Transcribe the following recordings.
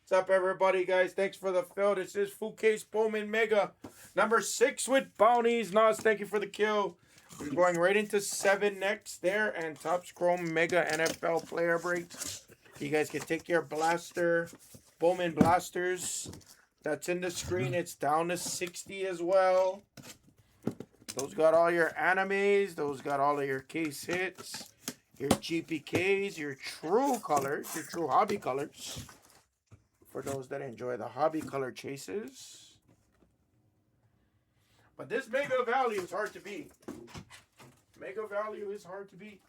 What's up, everybody, guys? Thanks for the fill. This is Full Case Bowman Mega. Number 6 with bounties. Nas, thank you for the kill. We're going right into 7 next there. And Topps Chrome Mega NFL player breaks. You guys can take your blaster, Bowman blasters. That's in the screen. It's down to 60 as well. Those got all your animes. Those got all of your case hits. Your GPKs, your true colors, your true hobby colors. For those that enjoy the hobby color chases. But this mega value is hard to beat. Mega value is hard to beat.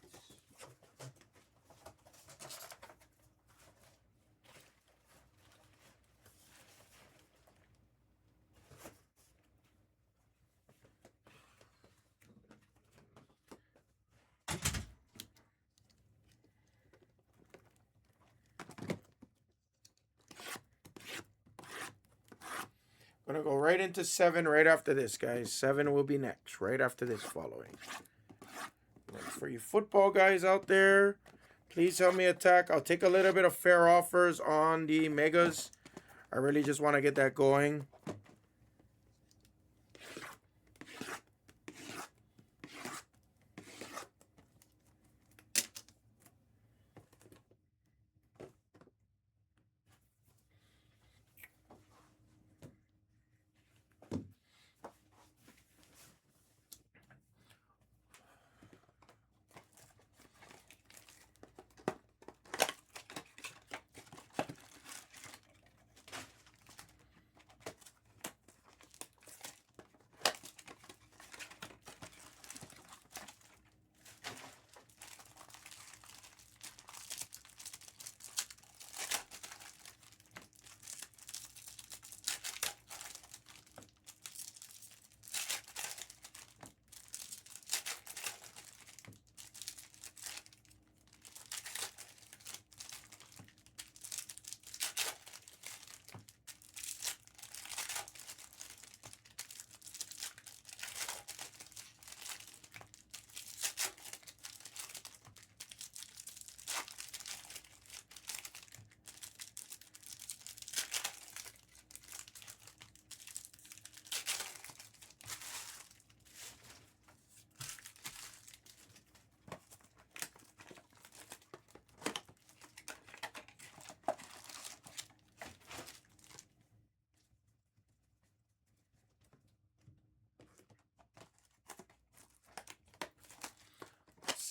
Gonna go right into 7 right after this, guys. 7 will be next, right after this following. For you football guys out there, please help me attack. I'll take a little bit of fair offers on the megas. I really just want to get that going.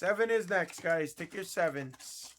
Seven is next, guys. Take your 7s.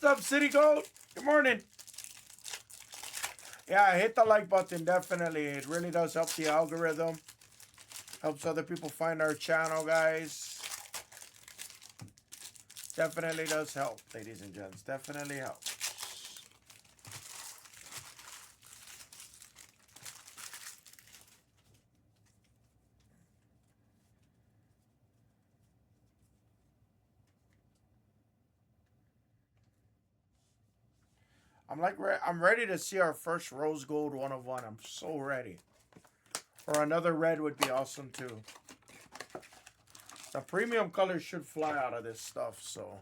up, City Gold? Good morning. Yeah, hit the like button, definitely. It really does help the algorithm. Helps other people find our channel, guys. Definitely does help, ladies and gents. Definitely helps. I'm ready to see our first rose gold 1 of 1. I'm so ready. Or another red would be awesome too. The premium colors should fly out of this stuff, so.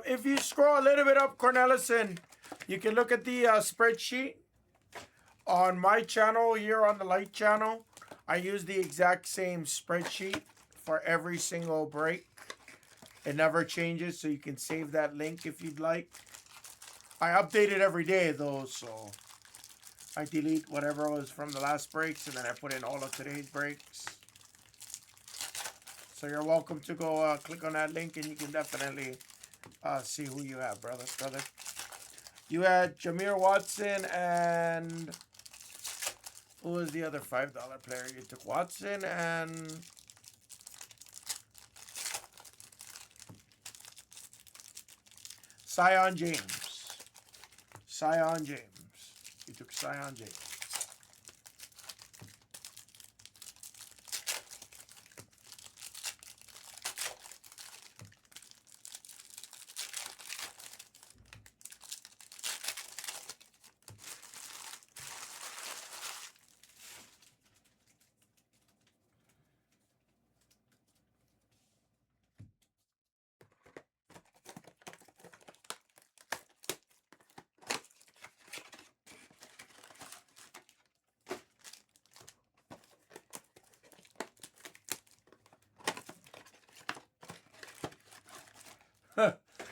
If you scroll a little bit up, Cornelison, you can look at the spreadsheet on my channel here on the light channel. I use the exact same spreadsheet for every single break. It never changes, so you can save that link if you'd like. I update it every day though, so I delete whatever was from the last breaks and then I put in all of today's breaks. So you're welcome to go click on that link and you can definitely see who you have, brother. You had Jameer Watson and who was the other $5 player? You took Watson and Sion James. Sion James. He took Sion James.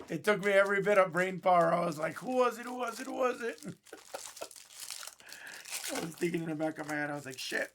It took me every bit of brain power. I was like, who was it? Who was it? Who was it? I was thinking in the back of my head. I was like, shit.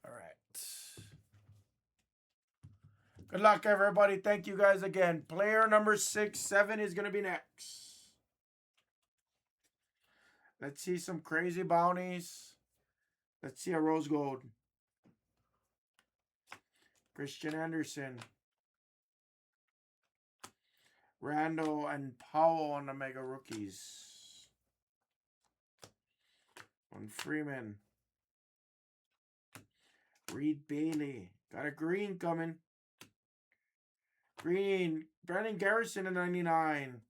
All right. Good luck, everybody. Thank you guys again. Player number 6, 7 is going to be next. Let's see some crazy bounties. Let's see a rose gold. Christian Anderson. Randall and Powell on the Mega Rookies. On Freeman. Reed Bailey. Got a green coming. Green. Brandon Garrison at 99.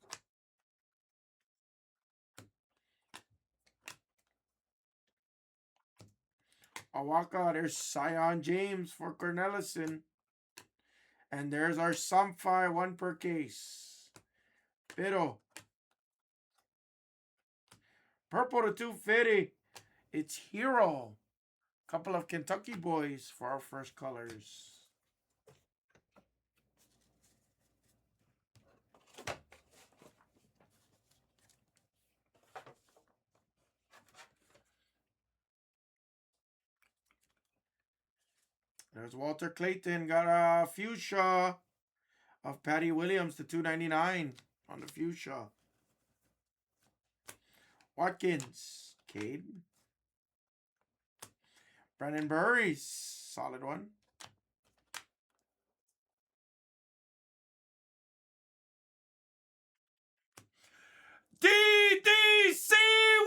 Awaka. There's Sion James for Cornelison. And there's our Samfi, 1 per case. Pero. Purple to 250. It's Hero. Couple of Kentucky boys for our first colors. There's Walter Clayton. Got a fuchsia of Patty Williams to 299 on the fuchsia. Watkins. Cade. Brandon Burries. Solid one. DDC,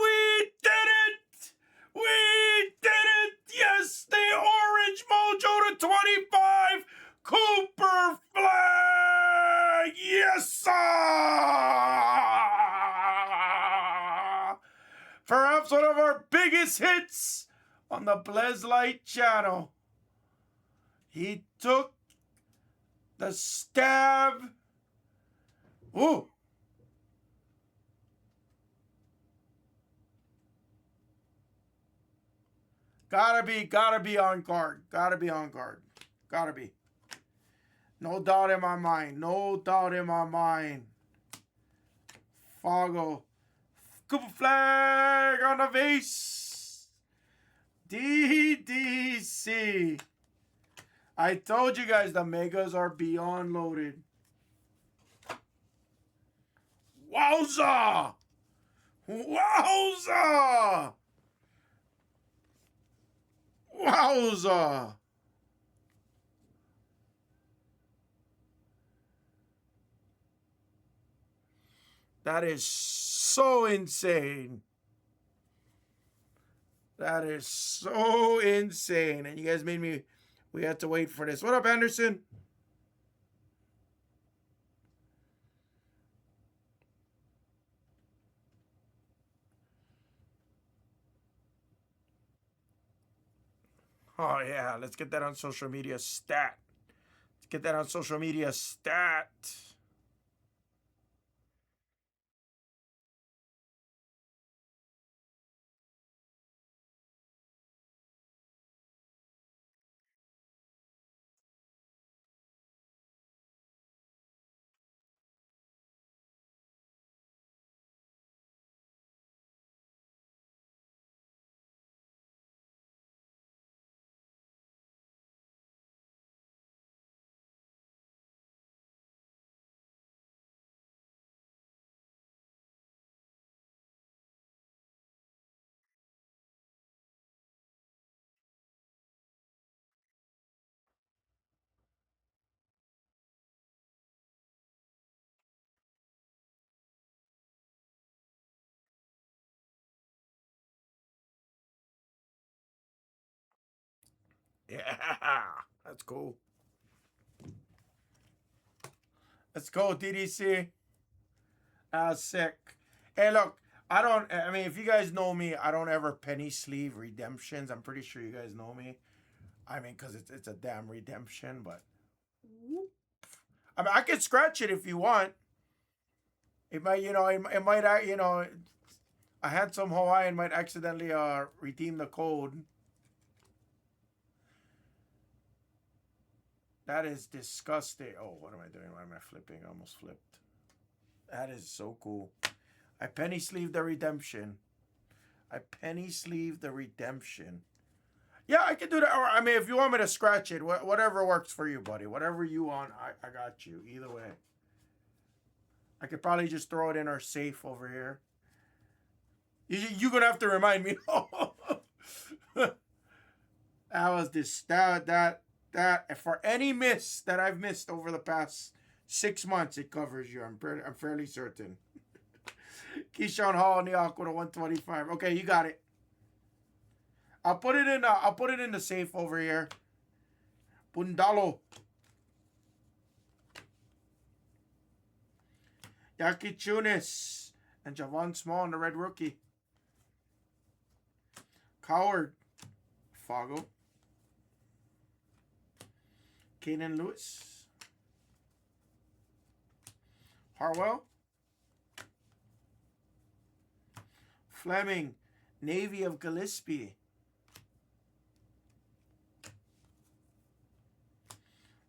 we did it! We did it! Yes, the orange mojo to 25. Cooper Flag! Yes, sir! Perhaps one of our biggest hits on the Blez Light channel. He took the stab. Ooh. Gotta be on guard. Gotta be on guard. Gotta be. No doubt in my mind. No doubt in my mind. Fargo. Cooper Flag on the vase. DDC. I told you guys the megas are beyond loaded. Wowza! Wowza! Wowza! That is so insane. That is so insane. And you guys made me, we had to wait for this. What up, Anderson? Oh yeah, let's get that on social media stat. Let's get that on social media stat. Yeah, that's cool. Let's go, DDC. Sick. Hey, look, I don't. I mean, if you guys know me, I don't ever penny sleeve redemptions. I'm pretty sure you guys know me. I mean, cause it's a damn redemption, but I mean, I could scratch it if you want. It might, it might, a handsome Hawaiian might accidentally redeem the code. That is disgusting. Oh, what am I doing? Why am I flipping? I almost flipped. That is so cool. I penny sleeve the redemption. I penny sleeve the redemption. Yeah, I can do that. Or, I mean, if you want me to scratch it, whatever works for you, buddy. Whatever you want, I got you. Either way. I could probably just throw it in our safe over here. You're going to have to remind me. That was this. That. For any miss that I've missed over the past 6 months, it covers you. I'm fairly certain. Keyshawn Hall, New York with a 125. Okay, you got it. I'll put it in. I'll put it in the safe over here. Bundalo. Yaki Tunis and Javon Small and the red rookie. Coward. Fago. Kanan Lewis. Harwell. Fleming. Navy of Gillespie.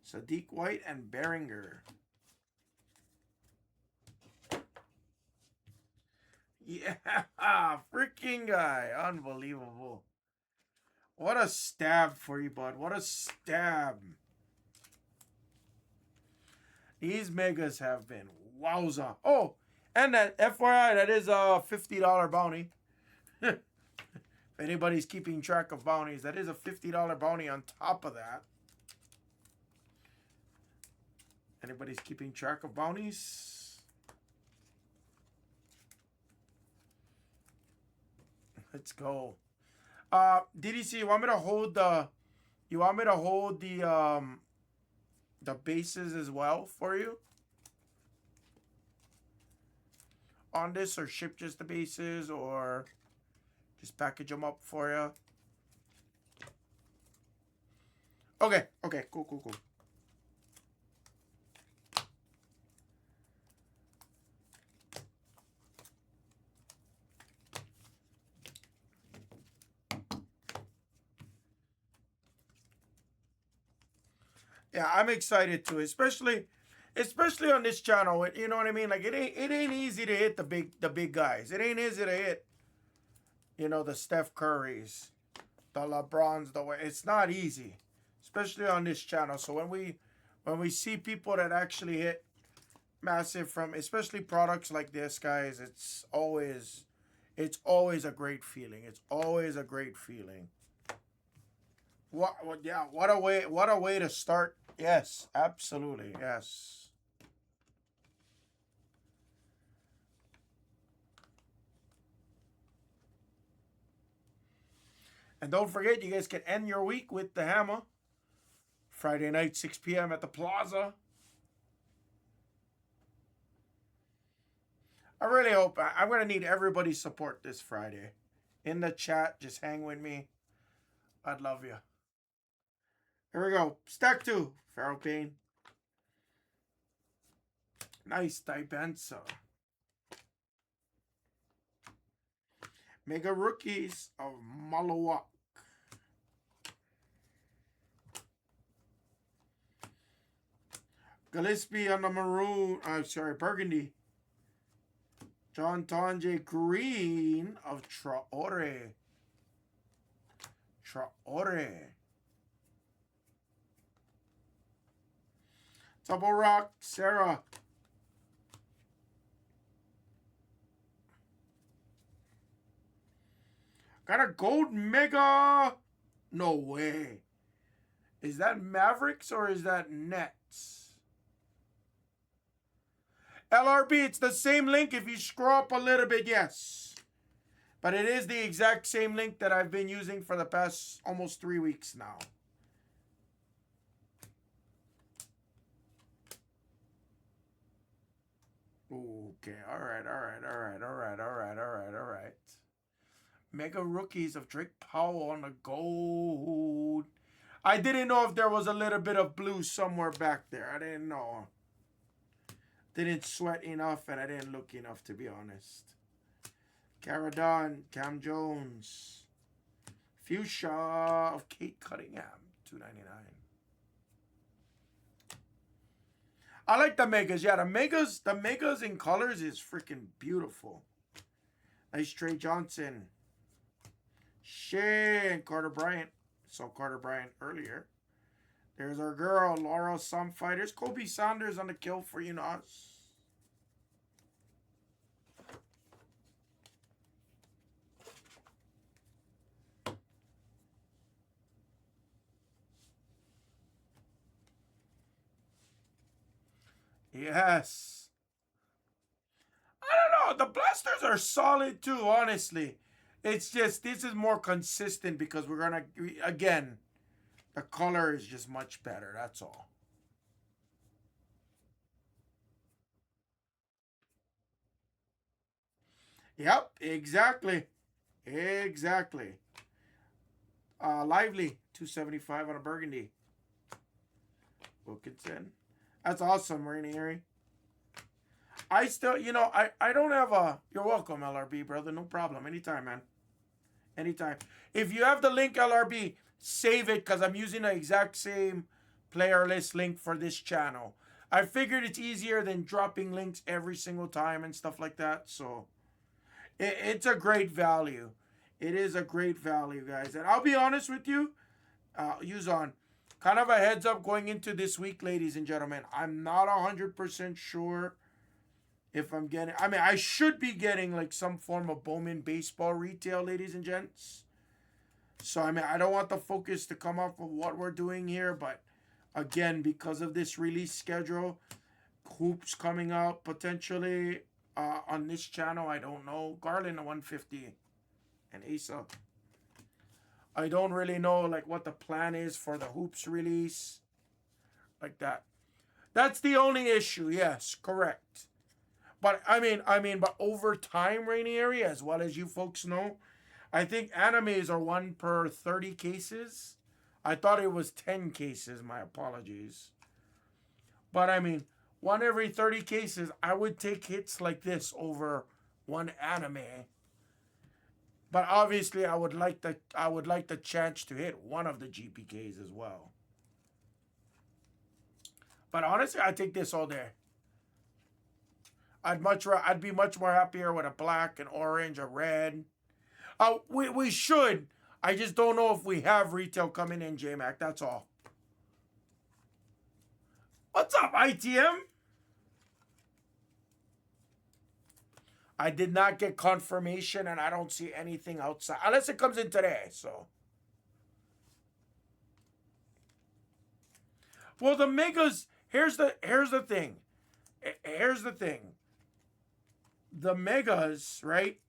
Sadiq White and Beringer. Yeah, freaking guy. Unbelievable. What a stab for you, bud. What a stab. These megas have been wowza. Oh, and that FYI, that is a $50 bounty. If anybody's keeping track of bounties, that is a $50 bounty on top of that. Anybody's keeping track of bounties? Let's go. DDC, you want me to hold the bases as well for you on this, or ship just the bases, or just package them up for you? Okay, cool. Yeah, I'm excited too, especially on this channel. You know what I mean? Like it ain't easy to hit the big guys. It ain't easy to hit, the Steph Currys, the LeBrons, the way it's not easy, especially on this channel. So when we see people that actually hit massive from, especially products like this, guys, it's always a great feeling. It's always a great feeling. What a way to start. Yes, absolutely. Yes. And don't forget, you guys can end your week with the hammer. Friday night, 6 p.m. at the Plaza. I really hope I'm going to need everybody's support this Friday. In the chat, just hang with me. I'd love you. Here we go. Stack 2. Farrell Payne. Nice. Dipensa. Mega Rookies of Malawak. Gillespie on the maroon. I'm sorry, burgundy. John Tonje Green of Traore. Traore. Double Rock, Sarah. Got a gold mega. No way. Is that Mavericks or is that Nets? LRB, it's the same link. If you scroll up a little bit, yes. But it is the exact same link that I've been using for the past almost 3 weeks now. Okay, all right. Mega Rookies of Drake Powell on the gold. I didn't know if there was a little bit of blue somewhere back there. I didn't know. Didn't sweat enough and I didn't look enough, to be honest. Caradon, Cam Jones. Fuchsia of Kate Cunningham, $2.99. I like the megas. Yeah, the megas in colors is freaking beautiful. Nice Trey Johnson. Shane Carter Bryant. Saw Carter Bryant earlier. There's our girl, Laura Sunfight. There's Kobe Saunders on the kill for you, Nas. Yes. I don't know. The blasters are solid too, honestly. It's just, this is more consistent because we're going to, again, the color is just much better. That's all. Yep, exactly. Exactly. Lively, 275 on a burgundy. Wilkinson. That's awesome, Rainieri. I still, I don't have a... You're welcome, LRB, brother. No problem. Anytime, man. Anytime. If you have the link, LRB, save it because I'm using the exact same player list link for this channel. I figured it's easier than dropping links every single time and stuff like that. So, it's a great value. It is a great value, guys. And I'll be honest with you. Use on. Kind of a heads up going into this week, ladies and gentlemen. I'm not 100% sure if I'm getting... I mean, I should be getting like some form of Bowman baseball retail, ladies and gents. So, I mean, I don't want the focus to come off of what we're doing here. But, again, because of this release schedule, hoops coming out potentially on this channel. I don't know. Garland, 150. And Asa. I don't really know like what the plan is for the hoops release. Like that. That's the only issue. Yes, correct. But I mean, but over time, Rainieri, as well as you folks know, I think animes are 1 per 30 cases. I thought it was 10 cases. My apologies. But I mean, 1 every 30 cases, I would take hits like this over 1 anime. But obviously, I would like the chance to hit 1 of the GPKs as well. But honestly, I take this all day. I'd be much more happier with a black, an orange, a red. We should. I just don't know if we have retail coming in, J-Mac. That's all. What's up, ITM? I did not get confirmation, and I don't see anything outside. Unless it comes in today, so. Well, the megas, here's the thing. Here's the thing. The megas, right?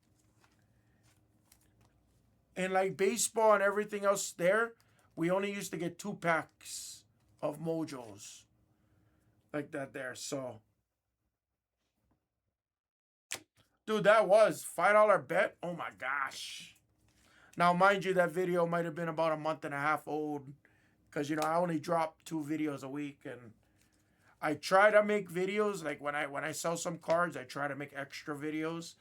And like baseball and everything else there, we only used to get 2 packs of Mojos. Like that there, so. Dude, that was $5 bet. Oh my gosh. Now, mind you, that video might have been about a month and a half old. because I only drop 2 videos a week, and I try to make videos like when I sell some cards, I try to make extra videos.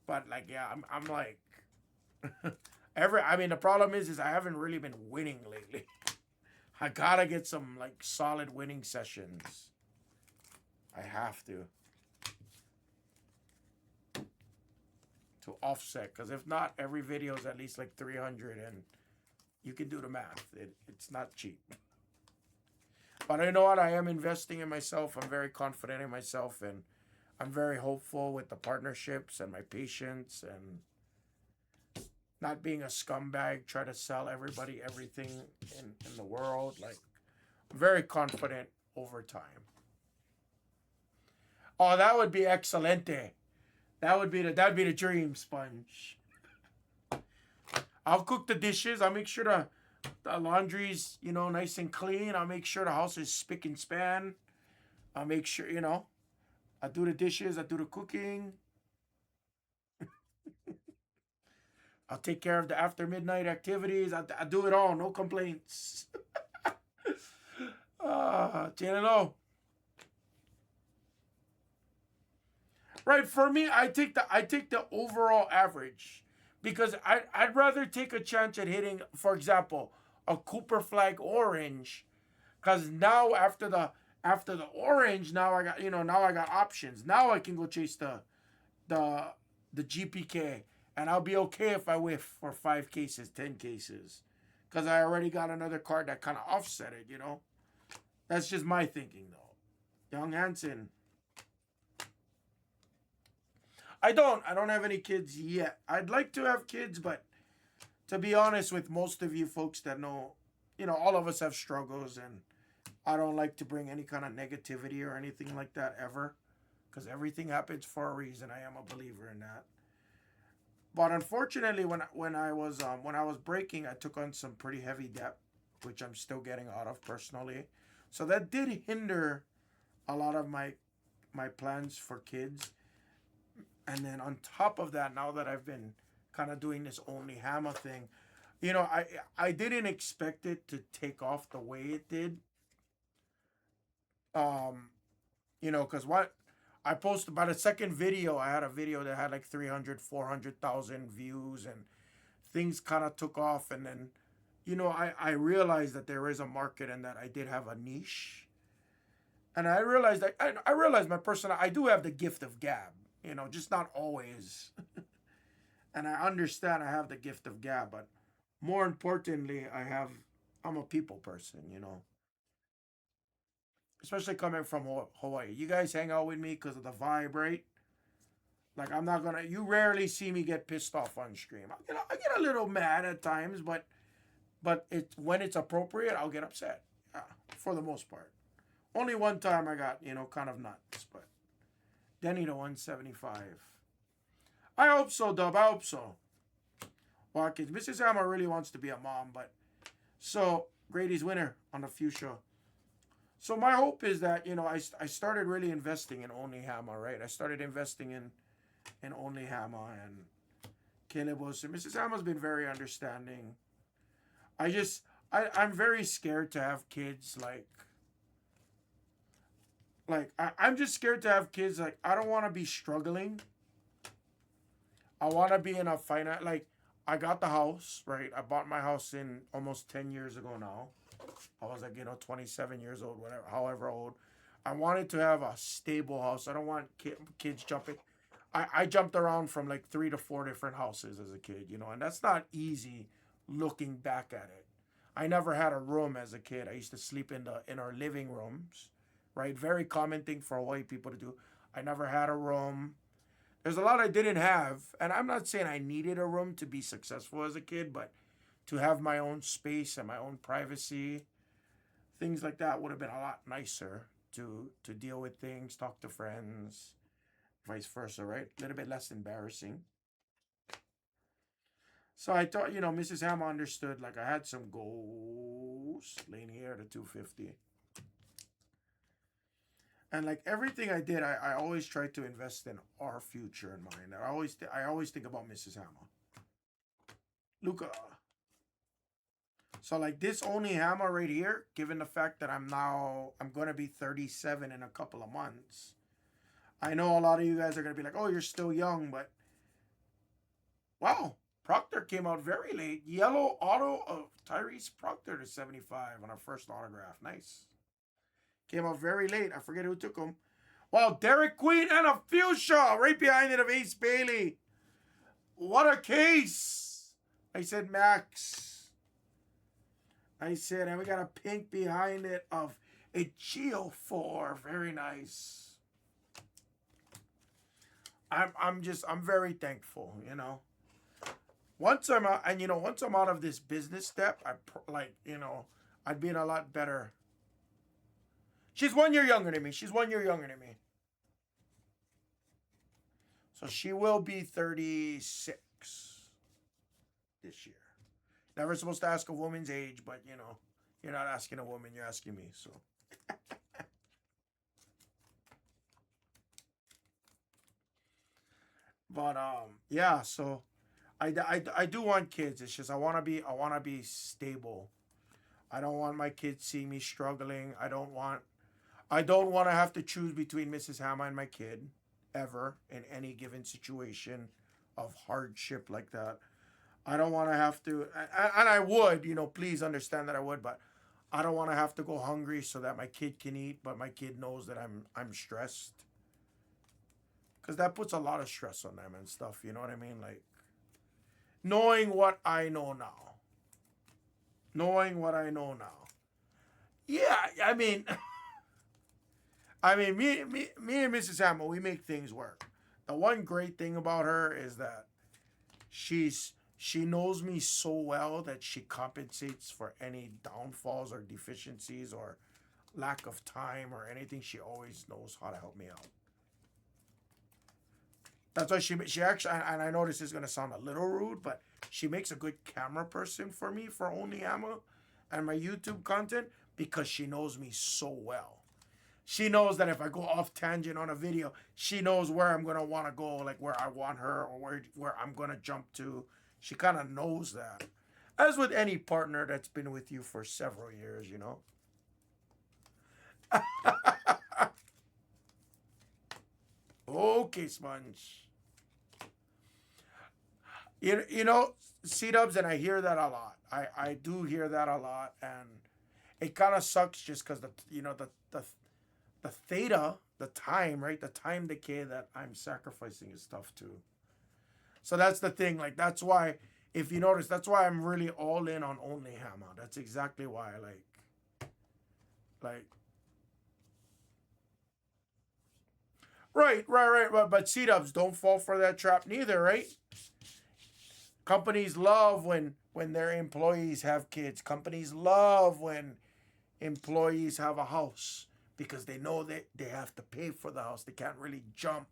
But like, yeah, I'm like I mean, the problem is I haven't really been winning lately. I gotta get some like solid winning sessions. I have to offset, because if not, every video is at least like 300, and you can do the math. It's not cheap. But you know what? I am investing in myself. I'm very confident in myself, and I'm very hopeful with the partnerships and my patience, and not being a scumbag, try to sell everybody everything in the world. Like, I'm very confident over time. Oh, that would be excelente. That'd be the dream, Sponge. I'll cook the dishes. I'll make sure the laundry's, nice and clean. I'll make sure the house is spick and span. I'll make sure, I do the dishes. I do the cooking. I'll take care of the after midnight activities. I do it all. No complaints. Tienelo. Right, for me, I take the overall average, because I'd rather take a chance at hitting, for example, a Cooper Flag orange, because now after the orange, now I got options. Now I can go chase the GPK, and I'll be okay if I whiff for 5 cases, 10 cases, because I already got another card that kind of offset it. That's just my thinking, though. Young Hansen. I don't have any kids yet. I'd like to have kids, but to be honest with most of you folks that know, all of us have struggles, and I don't like to bring any kind of negativity or anything like that ever, because everything happens for a reason. I am a believer in that. But unfortunately, when I was breaking, I took on some pretty heavy debt, which I'm still getting out of personally. So that did hinder a lot of my plans for kids. And then on top of that, now that I've been kind of doing this only hammer thing, I didn't expect it to take off the way it did. Because what I posted by the second video, I had a video that had like 300, 400,000 views, and things kind of took off. And then, I realized that there is a market, and that I did have a niche. And I realized that I realized I do have the gift of gab. Just not always. And I understand I have the gift of gab, but more importantly, I'm a people person, Especially coming from Hawaii. You guys hang out with me because of the vibe, right? Like, you rarely see me get pissed off on stream. I get a little mad at times, but when it's appropriate, I'll get upset. For the most part. Only one time I got, kind of nuts, but Denny to 175. I hope so, Dub. I hope so. Watkins. Mrs. Hammer really wants to be a mom, but so Grady's winner on the future. So my hope is that, I started really investing in Only Hammer, right? I started investing in Only Hammer, and Caleb was. Mrs. Hammer's been very understanding. I'm very scared to have kids, I'm just scared to have kids. Like, I don't want to be struggling. I want to be in a finance, I got the house, right? I bought my house in almost 10 years ago now. I was 27 years old, whatever, however old. I wanted to have a stable house. I don't want kids jumping. I jumped around from 3 to 4 different houses as a kid, and that's not easy looking back at it. I never had a room as a kid. I used to sleep in our living rooms, right? Very common thing for white people to do. I never had a room. There's a lot I didn't have, and I'm not saying I needed a room to be successful as a kid, but to have my own space and my own privacy, things like that would have been a lot nicer to deal with things, talk to friends, vice versa, right? A little bit less embarrassing. So I thought, Mrs. Hammer understood, I had some goals laying here to 250. And everything I did, I always tried to invest in our future in mind. I always think about Mrs. Hammer. Luca. So like this only hammer right here, given the fact that I'm gonna be 37 in a couple of months. I know a lot of you guys are gonna be like, oh, you're still young, but wow, Proctor came out very late. Yellow auto of Tyrese Proctor to 75 on our first autograph. Nice. Came out very late. I forget who took him. Wow, Derek Queen and a fuchsia right behind it of Ace Bailey. What a case. I said Max. I said, and we got a pink behind it of a Geo 4. Very nice. I'm very thankful, you know. Once I'm out, and once I'm out of this business step, I'd be in a lot better. She's 1 year younger than me. She's 1 year younger than me. So she will be 36 this year. Never supposed to ask a woman's age, but you're not asking a woman, you're asking me. So. But yeah. So I do want kids. It's just I want to be stable. I don't want my kids seeing me struggling. I don't want to have to choose between Mrs. Hammer and my kid ever in any given situation of hardship like that. I don't want to have to, and I would, please understand that I would, but I don't want to have to go hungry so that my kid can eat, but my kid knows that I'm stressed. Because that puts a lot of stress on them and stuff, you know what I mean? Like, knowing what I know now. Knowing what I know now. Yeah, I mean, me and Mrs. Hammer, we make things work. The one great thing about her is that she knows me so well that she compensates for any downfalls or deficiencies or lack of time or anything. She always knows how to help me out. That's why she actually, and I know this is going to sound a little rude, but she makes a good camera person for me for Only Ammo and my YouTube content because she knows me so well. She knows that if I go off tangent on a video, she knows where I'm going to want to go, like where I want her or where I'm going to jump to. She kind of knows that. As with any partner that's been with you for several years, Okay, Sponge. C-dubs, and I hear that a lot. I do hear that a lot, and it kind of sucks just because the theta, the time, right? The time decay that I'm sacrificing is tough too. So that's the thing. Like, that's why, if you notice, that's why I'm really all in on Only Hammer. That's exactly why I like. Right. But C-dubs, don't fall for that trap neither, right? Companies love when their employees have kids. Companies love when employees have a house because they know that they have to pay for the house. They can't really jump.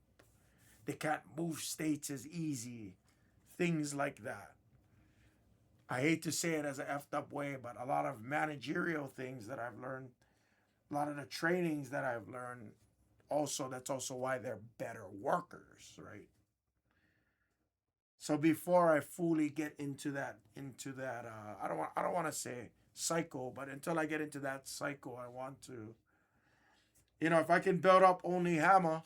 They can't move states as easy. Things like that. I hate to say it as an effed up way, but a lot of managerial things that I've learned, a lot of the trainings that I've learned, also, that's also why they're better workers, right? So before I fully get into that, I don't want to say cycle, but until I get into that cycle, I want to, if I can build up Only Hammer,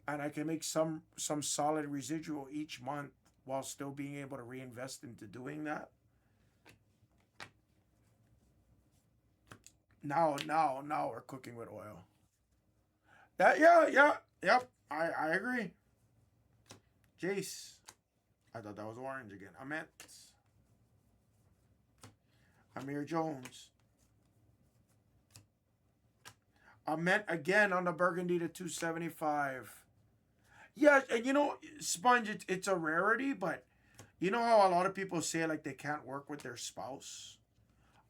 and I can make some solid residual each month while still being able to reinvest into doing that. Now we're cooking with oil. That yep. I agree. Jace. I thought that was orange again. Amir Jones. Ahmet again on the burgundy to 275. Yeah, and Sponge, it's a rarity, but you know how a lot of people say like they can't work with their spouse?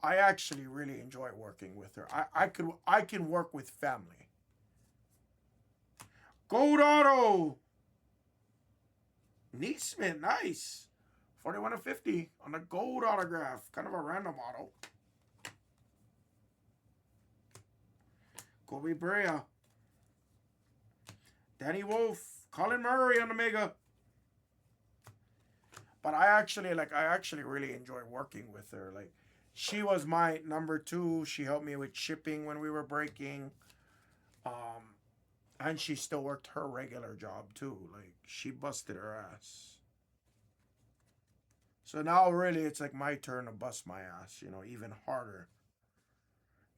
I actually really enjoy working with her. I can work with family. Gold Auto. Neesmith, nice. 41 of 50 on the gold autograph. Kind of a random auto. Kobe Brea. Danny Wolf. Colin Murray on the Mega. But I actually really enjoy working with her. Like, She was my number two. She helped me with shipping when we were breaking. Um, and she still worked her regular job too. Like she busted her ass. So now really it's like my turn to bust my ass, even harder.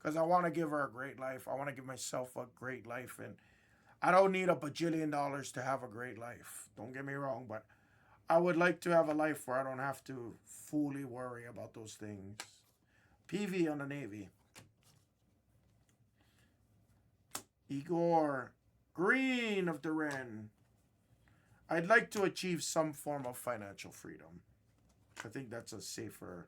Cause I want to give her a great life. I want to give myself a great life, and I don't need a bajillion dollars to have a great life. Don't get me wrong, but I would like to have a life where I don't have to fully worry about those things. PV on the Navy. Igor Green of Duran. I'd like to achieve some form of financial freedom. I think that's a safer.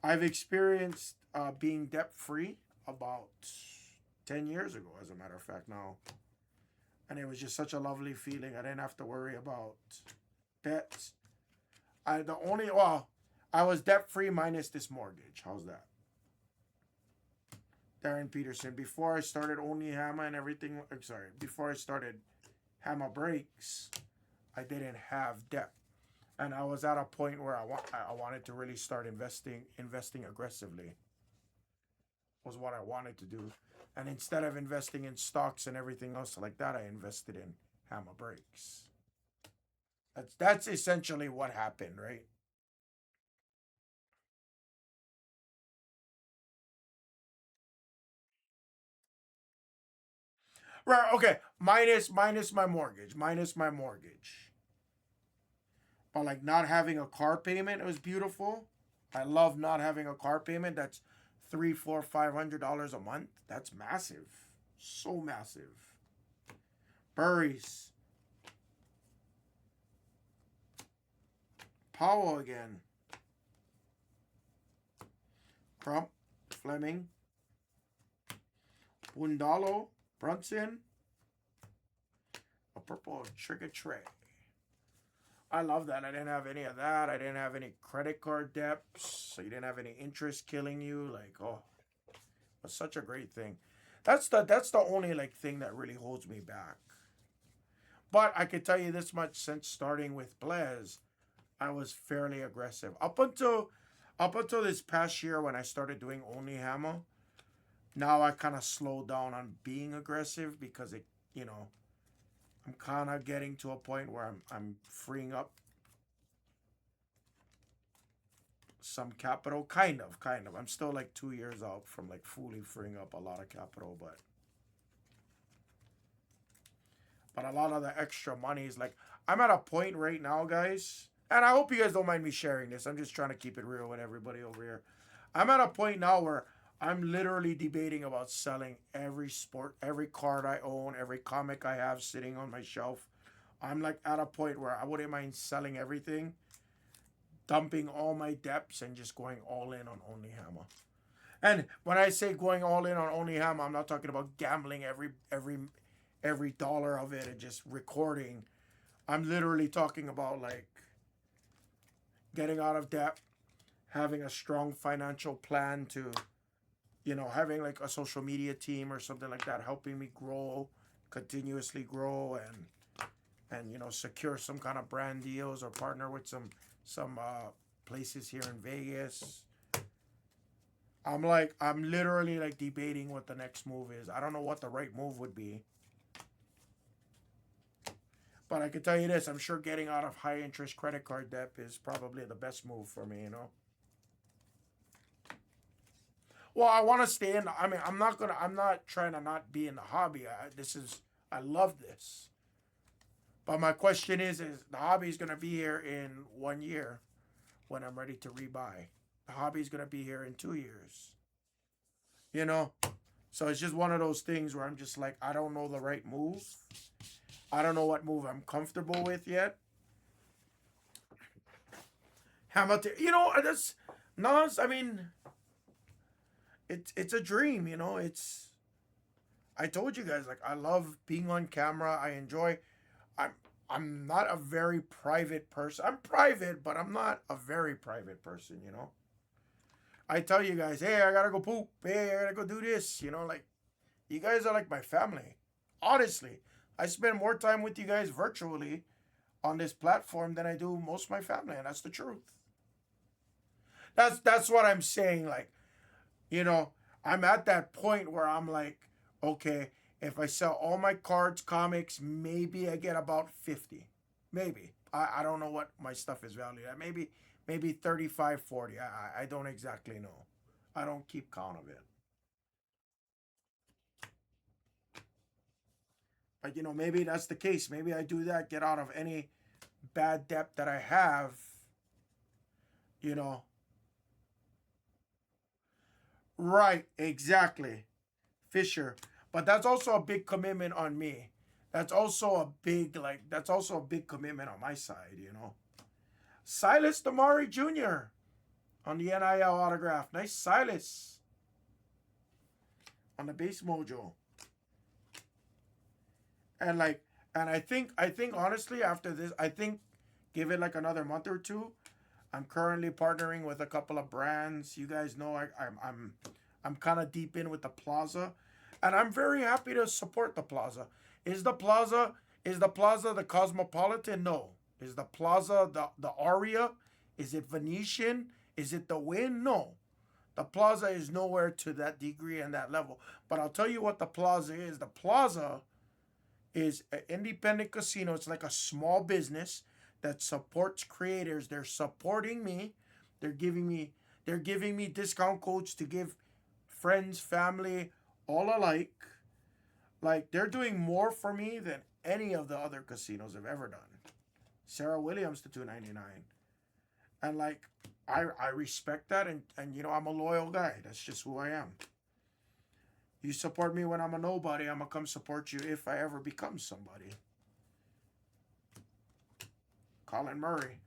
I've experienced being debt free about 10 years ago, as a matter of fact, now. And it was just such a lovely feeling. I didn't have to worry about debts. I was debt free minus this mortgage. How's that? Darren Peterson. Before I started Only Hammer and everything, before I started Hammer Breaks, I didn't have debt. And I was at a point where I wanted to really start investing aggressively. Was what I wanted to do. And instead of investing in stocks and everything else like that, I invested in Hammer Breaks. That's essentially what happened, right? Right, okay. Minus my mortgage. Minus my mortgage. But like not having a car payment was beautiful. I love not having a car payment. That's three, four, $500 a month. That's massive. So massive. Burries. Powell again. Crump. Fleming. Bundalo. Brunson. A purple trigger tray. I love that. I didn't have any of that. I didn't have any credit card debts. So you didn't have any interest killing you. Like, oh, it was such a great thing. That's the only like thing that really holds me back. But I can tell you this much: since starting with Blez, I was fairly aggressive. Up until this past year when I started doing Only Hammer. Now I kind of slowed down on being aggressive because I'm kind of getting to a point where I'm freeing up some capital. Kind of. I'm still like 2 years out from like fully freeing up a lot of capital, but a lot of the extra money is like I'm at a point right now, guys. And I hope you guys don't mind me sharing this. I'm just trying to keep it real with everybody over here. I'm at a point now where I'm literally debating about selling every card I own, every comic I have sitting on my shelf. I'm like at a point where I wouldn't mind selling everything, dumping all my debts, and just going all in on Only Hammer. And when I say going all in on Only Hammer, I'm not talking about gambling every dollar of it and just recording. I'm literally talking about like getting out of debt, having a strong financial plan to having like a social media team or something like that, helping me grow, continuously grow, and secure some kind of brand deals or partner with some places here in Vegas. I'm literally like debating what the next move is. I don't know what the right move would be. But I can tell you this, I'm sure getting out of high interest credit card debt is probably the best move for me. Well, I want to stay in. I mean, I'm not trying to not be in the hobby. I love this. But my question is the hobby is gonna be here in 1 year when I'm ready to rebuy. The hobby is gonna be here in 2 years. You know, so it's just one of those things where I'm just like, I don't know the right move. I don't know what move I'm comfortable with yet. Hamilton, that's no. I mean, it's a dream. I told you guys like I love being on camera. I enjoy. I'm I'm not a very private person. I'm private, but I'm not a very private person. I tell you guys, hey, I gotta go poop. Hey, I gotta go do this. Like you guys are like my family. Honestly, I spend more time with you guys virtually on this platform than I do most of my family, and that's the truth. That's what I'm saying. Like, you know, I'm at that point where I'm like, okay, if I sell all my cards, comics, maybe I get about 50. Maybe. I don't know what my stuff is valued at. Maybe 35, 40. I don't exactly know. I don't keep count of it. But you know, maybe that's the case. Maybe I do that, get out of any bad debt that I have, you know. Right, exactly. Fisher. But that's also a big commitment on me. That's also a big commitment on my side, you know. Silas Damari Jr. on the NIL autograph. Nice Silas on the base mojo. And like, and I think honestly after this, I think give it like another month or two. I'm currently partnering with a couple of brands. You guys know I'm kind of deep in with the Plaza, and I'm very happy to support the Plaza. Is the Plaza the Cosmopolitan? No. Is the Plaza the Aria? Is it Venetian? Is it the Win? No. The Plaza is nowhere to that degree and that level. But I'll tell you what the Plaza is. The Plaza is an independent casino. It's like a small business that supports creators. They're supporting me. They're giving me discount codes to give friends, family, all alike. Like they're doing more for me than any of the other casinos have ever done. Sarah Williams to 299. And like I respect that, and you know I'm a loyal guy. That's just who I am. You support me when I'm a nobody, I'm gonna come support you if I ever become somebody. Colin Murray.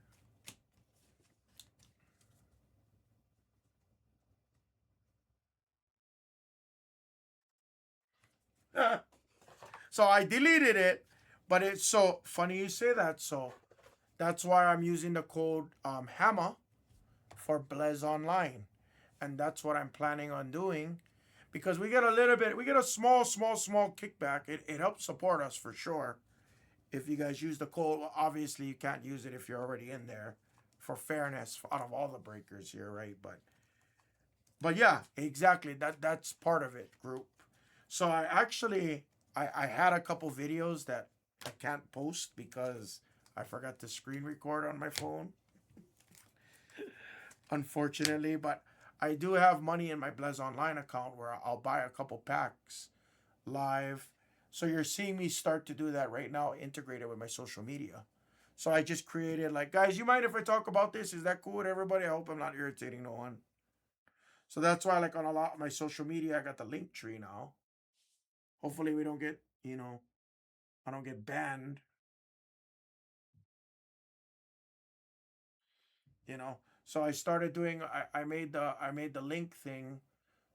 So I deleted it, but it's so funny you say that. So that's why I'm using the code HAMA for Blez Online. And that's what I'm planning on doing because we get a little bit, we get a small kickback. It helps support us for sure. If you guys use the code, well, obviously you can't use it if you're already in there for fairness out of all the breakers here, right? But yeah, exactly. That's part of it, group. So I actually I had a couple videos that I can't post because I forgot to screen record on my phone, unfortunately. But I do have money in my Blez Online account where I'll buy a couple packs live. So you're seeing me start to do that right now, integrated with my social media. So I just created like, guys, you mind if I talk about this? Is that cool with everybody? I hope I'm not irritating no one. So that's why, like on a lot of my social media, I got the link tree now. Hopefully, we don't get, I don't get banned. You know. So I started doing. I made the link thing,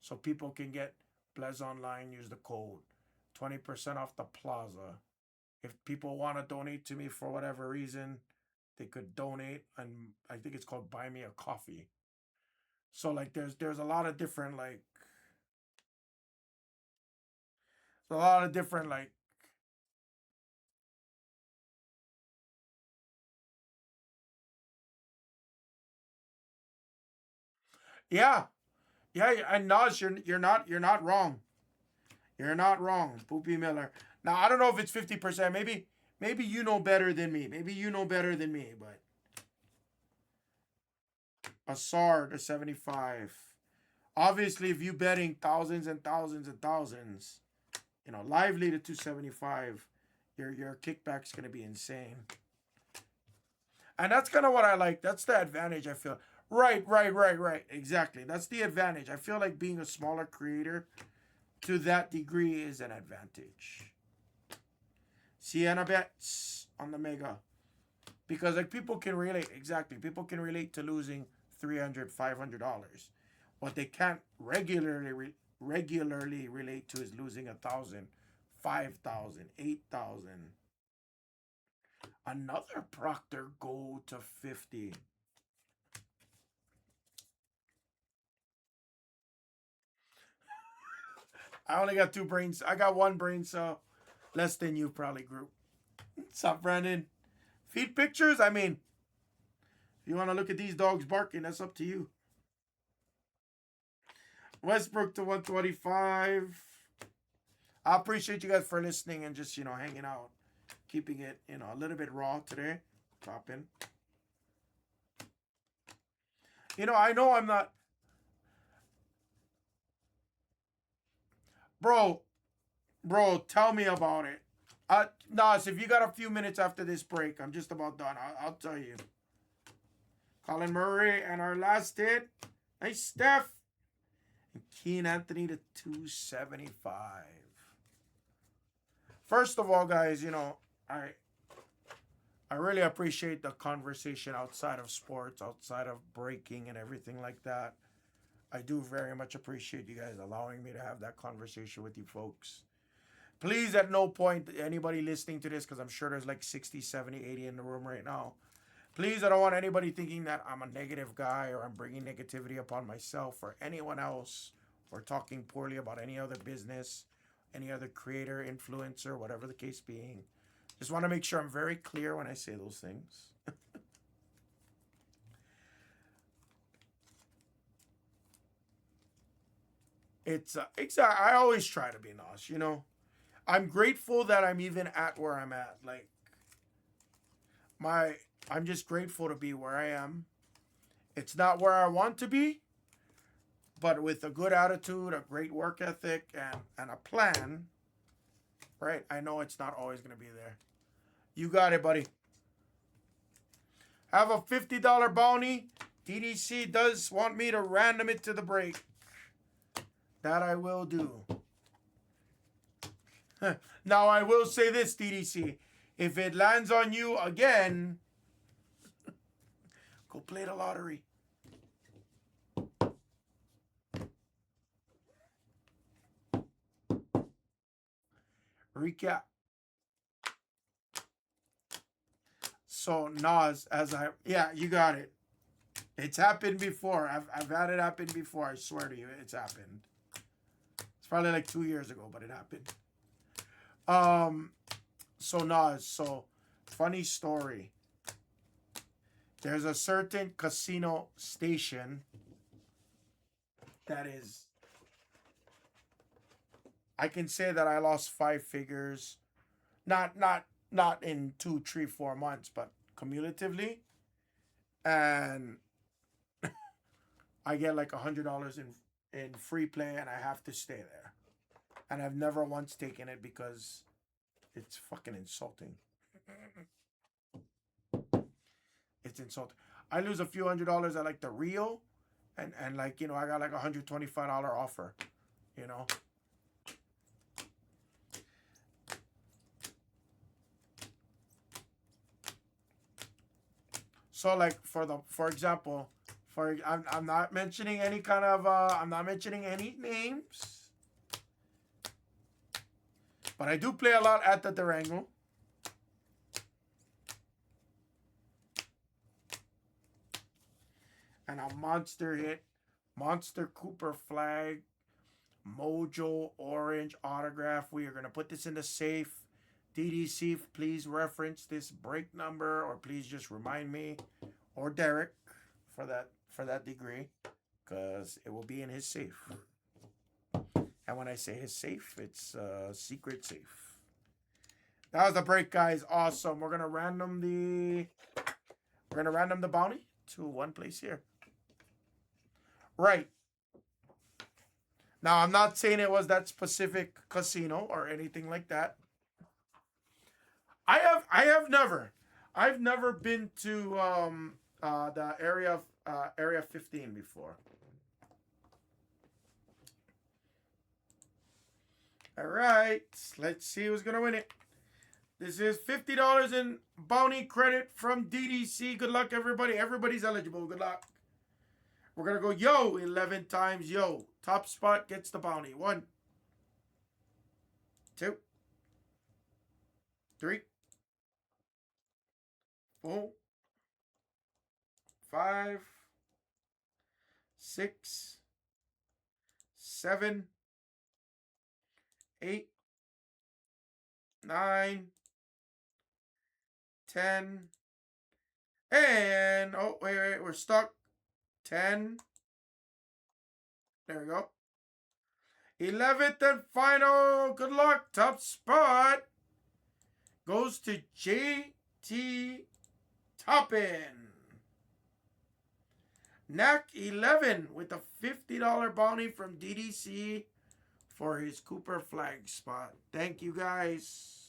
so people can get Blez Online. Use the code, 20% off the Plaza. If people want to donate to me for whatever reason, they could donate, and I think it's called Buy Me a Coffee. So like, there's a lot of different like, a lot of different like, yeah, yeah, and Nas, you're not wrong. You're not wrong, Poopy Miller. Now I don't know if it's 50%. Maybe you know better than me. Maybe you know better than me. But Asar to 75. Obviously, if you betting thousands and thousands and thousands, lively to 275, your kickback's gonna be insane. And that's kind of what I like. That's the advantage I feel. Right. Exactly. That's the advantage. I feel like being a smaller creator to that degree is an advantage. Sienna bets on the mega. Because like people can relate, exactly. People can relate to losing $300, $500. What they can't regularly relate to is losing 1,000, 5,000, 8,000. Another Proctor Gold to 50. I only got two brains. I got one brain cell less than you probably, group. What's up, Brandon? Feed pictures? I mean, if you want to look at these dogs barking, that's up to you. Westbrook to 125. I appreciate you guys for listening and just, hanging out. Keeping it, a little bit raw today. Popping. I know I'm not. Bro, tell me about it. Nas, if you got a few minutes after this break, I'm just about done. I'll tell you. Colin Murray and our last hit. Nice Steph. And Keen Anthony to 275. First of all, guys, I really appreciate the conversation outside of sports, outside of breaking and everything like that. I do very much appreciate you guys allowing me to have that conversation with you folks. Please, at no point, anybody listening to this, because I'm sure there's like 60, 70, 80 in the room right now. Please, I don't want anybody thinking that I'm a negative guy or I'm bringing negativity upon myself or anyone else or talking poorly about any other business, any other creator, influencer, whatever the case being. Just want to make sure I'm very clear when I say those things. I always try to be nice, I'm grateful that I'm even at where I'm at. Like, I'm just grateful to be where I am. It's not where I want to be, but with a good attitude, a great work ethic, and a plan, right? I know it's not always going to be there. You got it, buddy. Have a $50 bounty. DDC does want me to random it to the break. That I will do. Now, I will say this, DDC. If it lands on you again, go play the lottery. Recap. So, Nas, you got it. It's happened before. I've had it happen before. I swear to you, it's happened. It's probably like 2 years ago, but it happened. So Nas, funny story. There's a certain casino station that is, I can say that I lost 5 figures. Not in 2, 3, 4 months, but cumulatively. And I get like $100 in free play and I have to stay there. And I've never once taken it because it's fucking insulting. It's insulting. I lose a few $100 at like the Rio and like, I got like $125 offer, So like for example, I'm not mentioning any kind of I'm not mentioning any names, but I do play a lot at the Durango. And a monster hit, Monster Cooper flag, Mojo orange autograph. We are gonna put this in the safe. DDC, please reference this break number, or please just remind me, or Derek, for that degree, because it will be in his safe. And when I say his safe, it's a secret safe. That was the break, guys. Awesome. We're gonna random the bounty to one place here. Right. Now, I'm not saying it was that specific casino or anything like that. I've never been to the area 15 before. All right, let's see who's gonna win it. This is $50 in bounty credit from DDC. Good luck, everybody. Everybody's eligible. Good luck. We're gonna go yo 11 times. Yo, top spot gets the bounty. 1, 2, 3, 4, 5, 6, 7, 8, 9, 10, and oh wait, we're stuck. 10. There we go. 11th and final. Good luck. Top spot goes to JT Toppin. Knack 11 with a $50 bounty from DDC for his Cooper flag spot. Thank you guys.